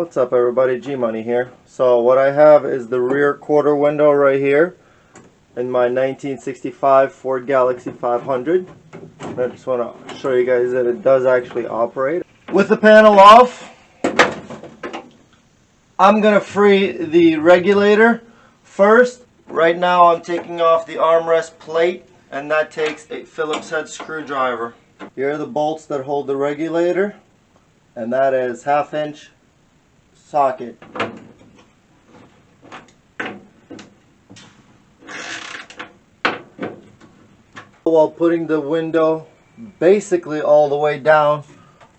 What's up everybody, G-Money here. So what I have is the rear quarter window right here in my 1965 Ford Galaxy 500. And I just want to show you guys that it does actually operate. With the panel off, I'm going to free the regulator first. Right now I'm taking off the armrest plate, and that takes a Phillips head screwdriver. Here are the bolts that hold the regulator, and that is 1/2 inch socket. While putting the window basically all the way down,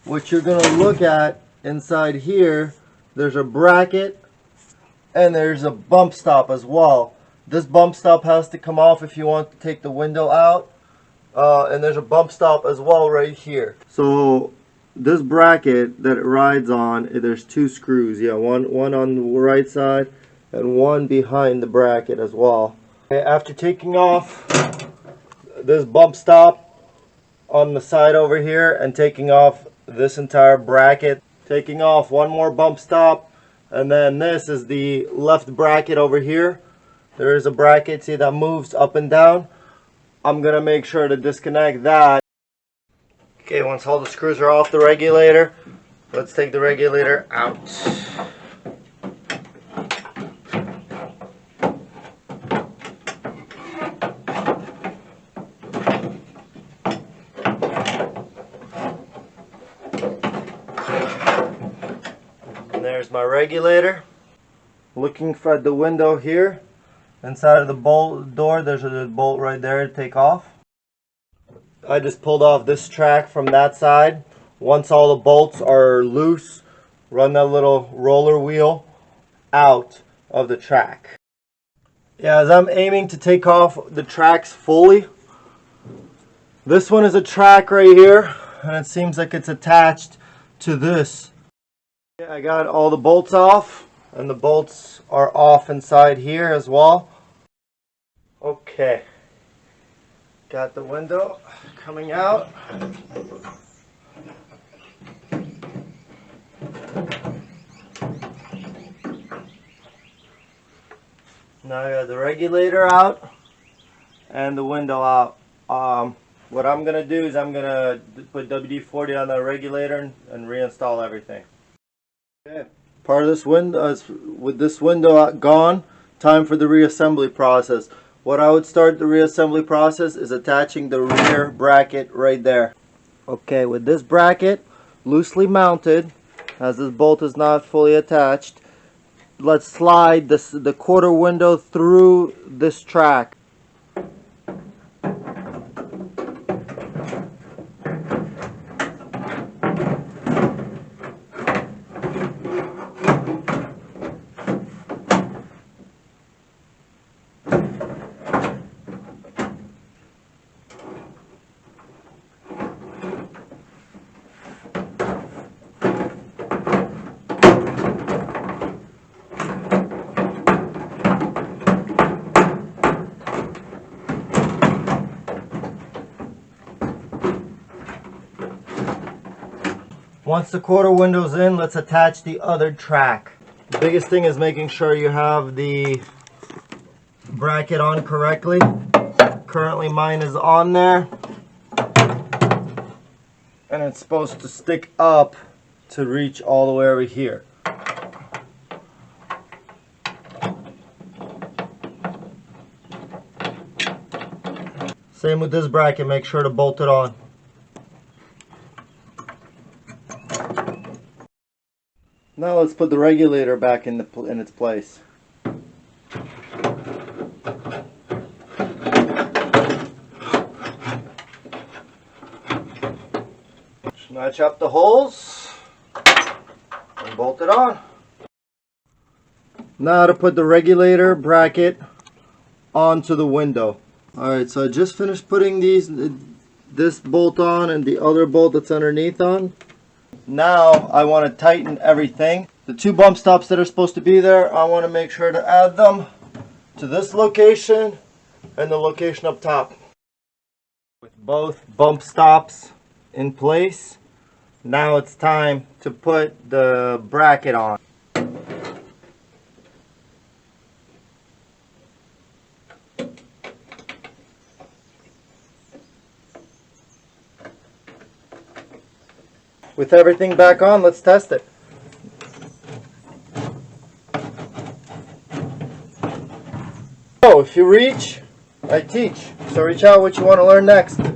what you're going to look at inside here, there's a bracket and there's a bump stop as well. This bump stop has to come off if you want to take the window out, and there's a bump stop as well right here. So this bracket that it rides on, there's 2 screws. Yeah, one on the right side and one behind the bracket as well. Okay, after taking off this bump stop on the side over here and taking off this entire bracket, taking off one more bump stop, and then this is the left bracket over here. There is a bracket, see, that moves up and down. I'm gonna make sure to disconnect that. Okay, once all the screws are off the regulator, let's take the regulator out. And there's my regulator. Looking for the window here. Inside of the bolt door, there's a bolt right there to take off. I just pulled off this track from that side. Once all the bolts are loose, run that little roller wheel out of the track. Yeah, as I'm aiming to take off the tracks fully, this one is a track right here, and it seems like it's attached to this. Yeah, I got all the bolts off, and the bolts are off inside here as well. Okay, got the window coming out. Now I got the regulator out and the window out. What I'm going to do is I'm going to put WD-40 on the regulator and reinstall everything. Okay, part of this window is, with this window gone, time for the reassembly process. What I would start the reassembly process is attaching the rear bracket right there. Okay, with this bracket loosely mounted, as this bolt is not fully attached, let's slide the quarter window through this track. Once the quarter window's in, let's attach the other track. The biggest thing is making sure you have the bracket on correctly. Currently mine is on there, and it's supposed to stick up to reach all the way over here. Same with this bracket, make sure to bolt it on. Now let's put the regulator back in its place. Match up the holes and bolt it on. Now to put the regulator bracket onto the window. Alright, so I just finished putting this bolt on and the other bolt that's underneath on. Now I want to tighten everything. The 2 bump stops that are supposed to be there, I want to make sure to add them to this location and the location up top. With both bump stops in place, now it's time to put the bracket on. With everything back on, let's test it. So if you reach, I teach. So reach out what you want to learn next.